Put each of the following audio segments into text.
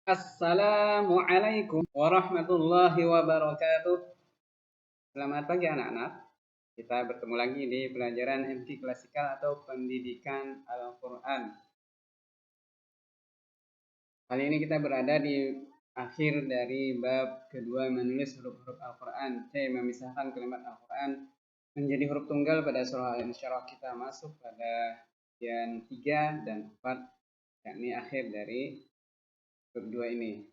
Assalamualaikum warahmatullahi wabarakatuh. Selamat pagi anak-anak. Kita bertemu lagi di pelajaran MT Klasikal atau Pendidikan Al-Quran. Kali ini kita berada di akhir dari bab kedua menulis huruf-huruf Al-Quran. Memisahkan kalimat Al-Quran menjadi huruf tunggal pada surah Al-Insyirah. Kita masuk pada bagian 3 dan 4, yakni akhir dari bab 2 ini.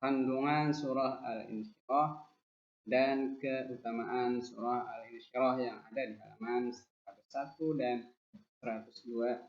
Kandungan surah Al-Insyirah dan keutamaan surah Al-Insyirah yang ada di halaman 101 dan 102.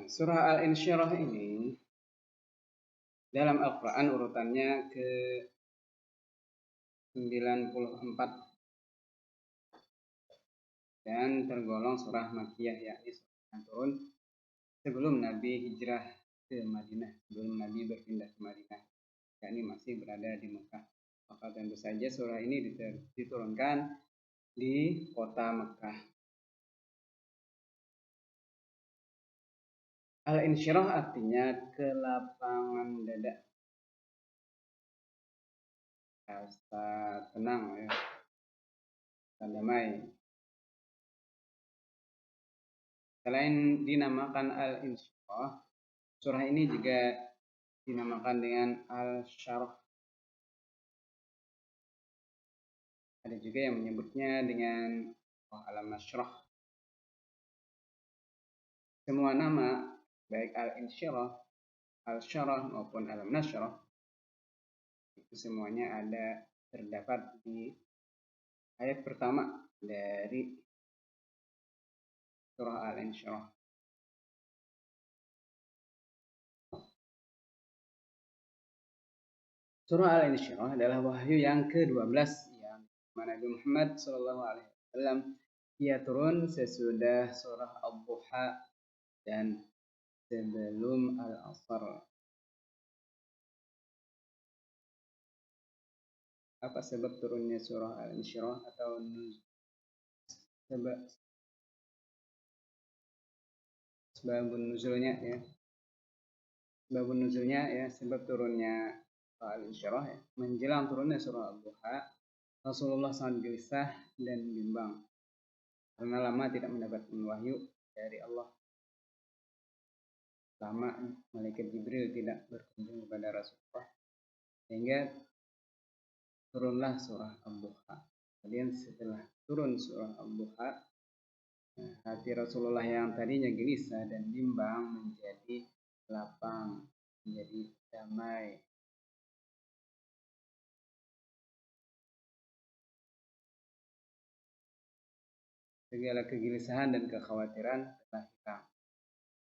Surah Al-Insyirah ini dalam Al-Quran urutannya ke 94 dan tergolong surah Makkiyah, yakni surah yang turun sebelum Nabi hijrah ke Madinah, sebelum Nabi berpindah ke Madinah, yakni masih berada di Mekah. Maka tentu saja surah ini diturunkan di kota Mekah. Al-Insyirah artinya kelapangan dada, rasa tenang, rasa damai. Selain dinamakan Al-Insyirah, surah ini juga dinamakan dengan Al-Syarah. Ada juga yang menyebutnya dengan Al-Nashrah. Semua nama, baik Al-Insyirah, Al-Syarah maupun Al-Nashrah, itu semuanya terdapat di ayat pertama dari surah Al-Insyirah. Surah Al-Insyirah adalah wahyu yang ke-12 yang Nabi Muhammad SAW ia turun sesudah surah Al-Duha dan sebelum Al-Asr. Apa sebab turunnya surah Al-Insyirah atau sebabun nuzulnya ya? Sebabun nuzulnya ya, sebab turunnya Al-Insyirah ya, menjelang turunnya surah Al-Duha, Rasulullah sangat gelisah dan bimbang karena lama tidak mendapatkan wahyu dari Allah. Lama malaikat Jibril tidak berkunjung kepada Rasulullah, sehingga turunlah surah Al-Duha. Kemudian setelah turun surah Al-Duha, hati Rasulullah yang tadinya gelisah dan bimbang menjadi lapang, menjadi damai. Segala kegelisahan dan kekhawatiran telah hilang.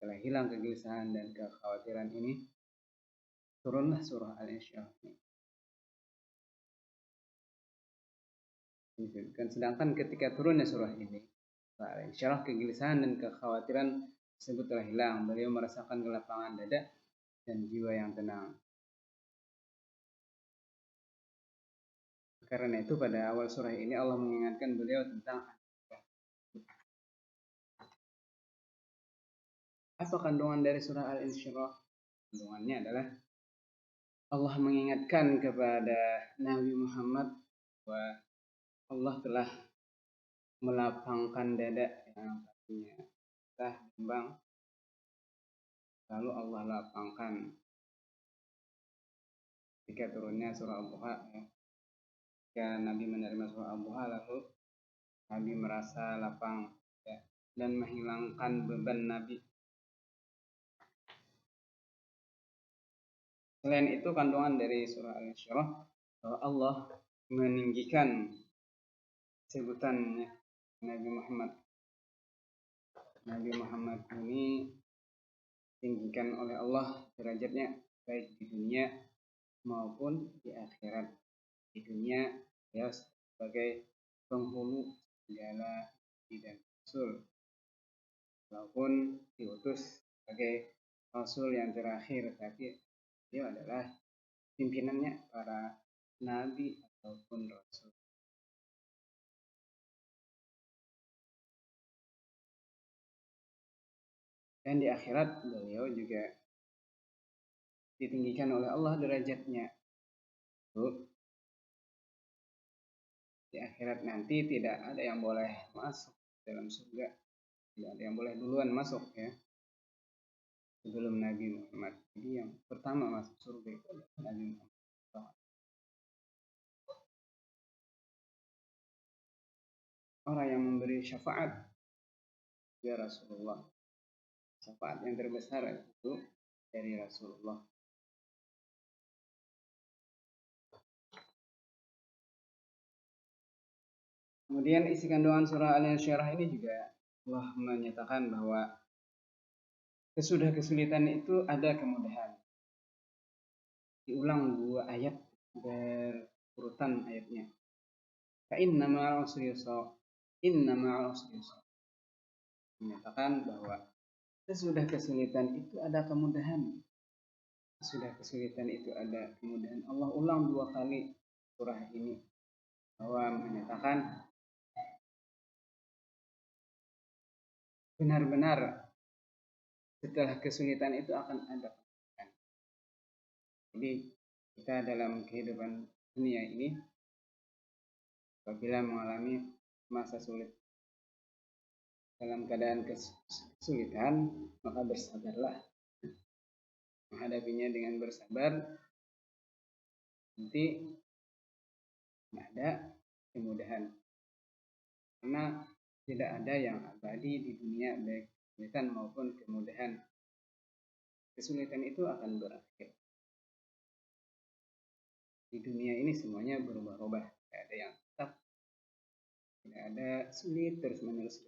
Setelah hilang kegelisahan dan kekhawatiran ini, turunlah surah Al-Insyirah. Sedangkan ketika turunnya surah ini, Al-Insyirah, kegelisahan dan kekhawatiran tersebut telah hilang. Beliau merasakan kelapangan dada dan jiwa yang tenang. Karena itu pada awal surah ini Allah mengingatkan beliau tentang apa kandungan dari surah Al-Insyirah. Kandungannya adalah Allah mengingatkan kepada Nabi Muhammad bahwa Allah telah melapangkan dada yang tadinya telah bimbang, lalu Allah lapangkan ketika turunnya surah Al-Duha. Ketika Nabi menerima surah Al-Duha, lalu Nabi merasa lapang dan menghilangkan beban Nabi. Selain itu, kandungan dari surah Al-Insyirah bahwa Allah meninggikan sebutan Nabi Muhammad. Nabi Muhammad ini tinggikan oleh Allah derajatnya baik di dunia maupun di akhirat. Di dunia ya sebagai penghulu segala nabi dan rasul, walaupun diutus sebagai rasul yang terakhir, tapi dia adalah pimpinannya para nabi ataupun rasul. Dan di akhirat beliau juga ditinggikan oleh Allah derajatnya. Di akhirat nanti tidak ada yang boleh masuk dalam surga, tidak ada yang boleh duluan masuk ya sebelum Nabi Muhammad. Jadi yang pertama masuk surga itu adalah Nabi Muhammad. Orang yang memberi syafaat ya Rasulullah. Syafaat yang terbesar itu dari Rasulullah. Kemudian isi kandungan surah Al-Insyirah ini juga Allah menyatakan bahwa sesudah kesulitan itu ada kemudahan. Diulang 2 ayat berurutan ayatnya. Fa inna ma'al usri yusra. Inna ma'al usri yusra. Menyatakan bahwa sesudah kesulitan itu ada kemudahan. Sesudah kesulitan itu ada kemudahan. Allah ulang 2 kali surah ini bahwa menyatakan benar-benar setelah kesulitan itu akan ada kemudahan. Jadi kita dalam kehidupan dunia ini apabila mengalami masa sulit dalam keadaan kesulitan, maka bersabarlah, menghadapinya dengan bersabar, nanti ada kemudahan. Karena tidak ada yang abadi di dunia, baik kesulitan maupun kemudahan. Kesulitan itu akan berakhir. Di dunia ini semuanya berubah-ubah, tidak ada yang tetap, tidak ada sulit terus-menerus.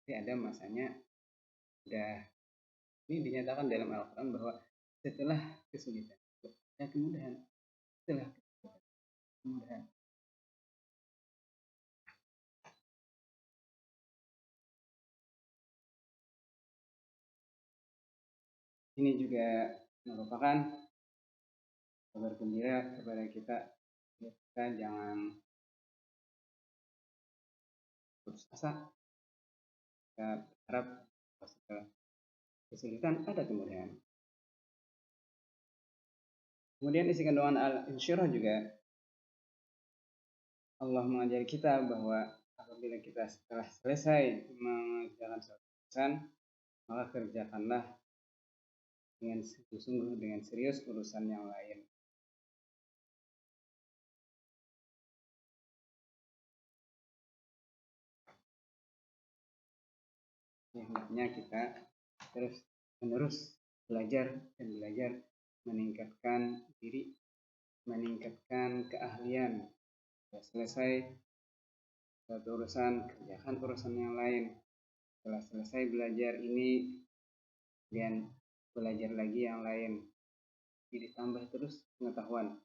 Tapi ada masanya, ini dinyatakan dalam Al-Quran bahwa setelah kesulitan ada kemudahan. Setelah kemudahan. Ini juga merupakan kabar gembira kepada kita. Kita jangan putus asa. Kita berharap setelah kesulitan ada kemudahan. Kemudian isi kandungan Al-Insyirah juga Allah mengajari kita bahwa apabila kita setelah selesai mengerjakan suatu urusan, maka kerjakanlah dengan sungguh-sungguh, dengan serius urusan yang lain. Hendaknya kita terus menerus belajar dan belajar, meningkatkan diri, meningkatkan keahlian. Setelah selesai satu urusan, kerjakan urusan yang lain. Setelah selesai belajar ini, kemudian belajar lagi yang lain. Jadi ditambah terus pengetahuan.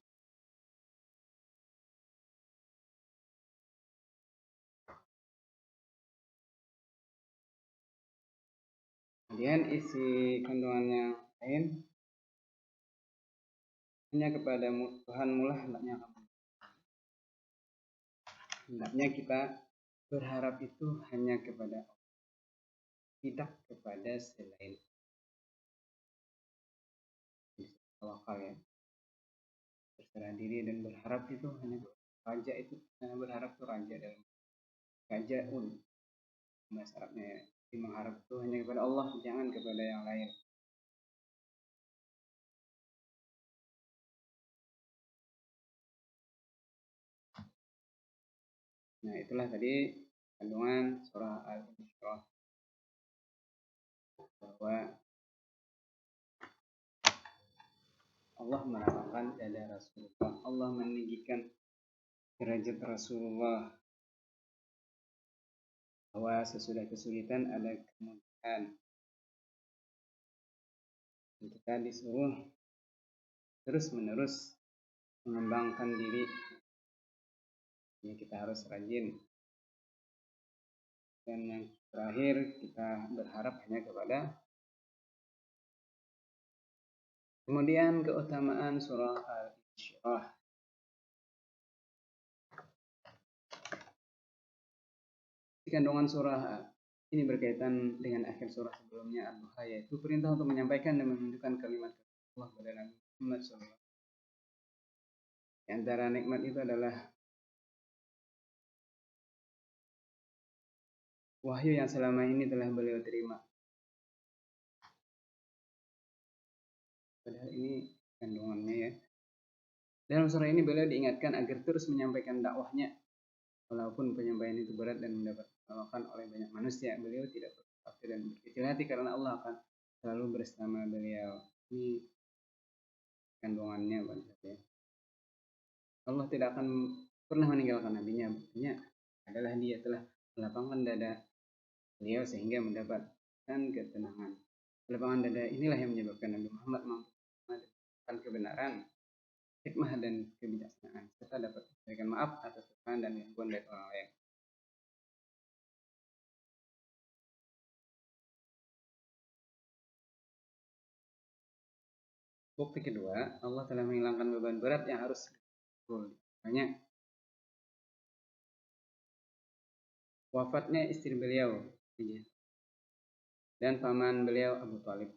Kemudian isi kandungannya lain, hanya kepada Tuhan mula hendaknya kamu. Hendaknya kita berharap itu hanya kepada Allah, tidak kepada selain tawakal ya. Berserah diri dan berharap itu hanya raja, itu hanya berharap itu raja dalam rajaun bahasa Arabnya ya. Mengharap itu hanya kepada Allah, jangan kepada yang lain. Nah, itulah tadi kandungan surah Al-Insyirah, bahwa Allah merapatkan dada Rasulullah, Allah meninggikan derajat Rasulullah, bahwa sesudah kesulitan ada kemudahan. kita disuruh terus-menerus mengembangkan diri. Jadi kita harus rajin. Dan yang terakhir, kita berharap hanya kepada. Kemudian keutamaan surah Al-Insyirah. Kandungan surah ini berkaitan dengan akhir surah sebelumnya Ad-Duha, yaitu perintah untuk menyampaikan dan menunjukkan kalimat Allah kepada Nabi Muhammad SAW. Di antara nikmat itu adalah wahyu yang selama ini telah beliau terima. Padahal ini kandungannya ya. Dalam surah ini beliau diingatkan agar terus menyampaikan dakwahnya. Walaupun penyampaian itu berat dan mendapat penolakan oleh banyak manusia, beliau tidak berkhawatir dan berkecil hati karena Allah akan selalu bersama beliau. Ini kandungannya ya. Allah tidak akan pernah meninggalkan nabinya. Buktinya adalah dia telah melapangkan dada beliau sehingga mendapatkan ketenangan. Lapangan dada inilah yang menyebabkan Nabi Muhammad mampu mendapatkan kebenaran, hikmah dan kebijaksanaan, serta dapat memberikan maaf atas kesalahan dan gangguan dari orang lain. Bukti kedua, Allah telah menghilangkan beban berat yang harus dipikul. Banyak wafatnya istri beliau dan paman beliau Abu Thalib.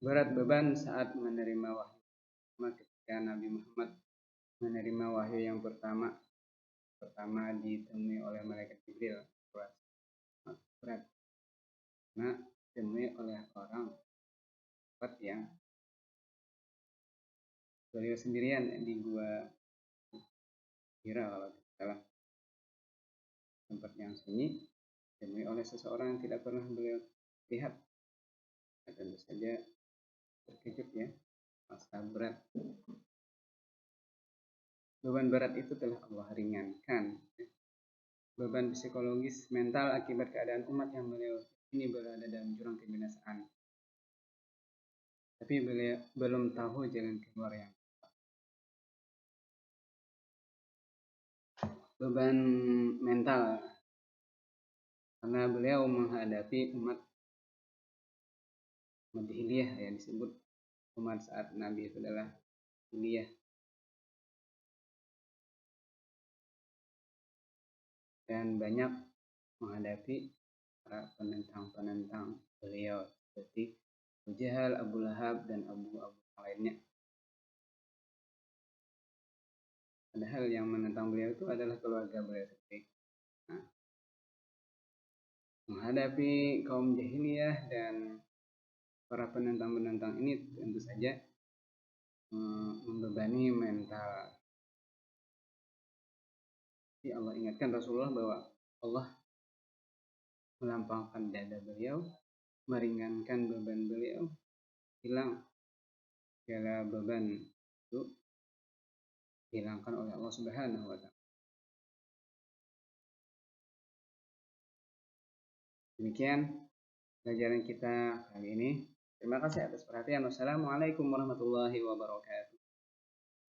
Berat beban saat menerima wahyu ketika Nabi Muhammad menerima wahyu yang pertama ditemui oleh malaikat Jibril. Berat karena ditemui oleh orang yang beliau sendirian di gua Hira kalau tidak salah, tempat yang sunyi, ditemui oleh seseorang yang tidak pernah beliau lihat. Tentu saja terkejut ya, masa berat. Beban berat itu telah Allah ringankan. Beban psikologis mental akibat keadaan umat yang beliau ini berada dalam jurang kebinasaan. Tapi beliau belum tahu jalan keluar yang tepat. Beban mental karena beliau menghadapi umat jahiliyah yang disebut umat saat Nabi itu adalah jahiliyah. Dan banyak menghadapi para penentang-penentang beliau seperti Abu Jahal, Abu Lahab, dan Abu lainnya. Padahal yang menentang beliau itu adalah keluarga beliau sendiri. Nah, menghadapi kaum jahiliyah dan para penentang-penentang ini tentu saja membebani mental. Jadi Allah ingatkan Rasulullah bahwa Allah melampangkan dada beliau, meringankan beban beliau, hilang segala beban itu dihilangkan oleh Allah Subhanahu wa Ta'ala. Demikian pelajaran kita kali ini. Terima kasih atas perhatian. Wassalamualaikum warahmatullahi wabarakatuh.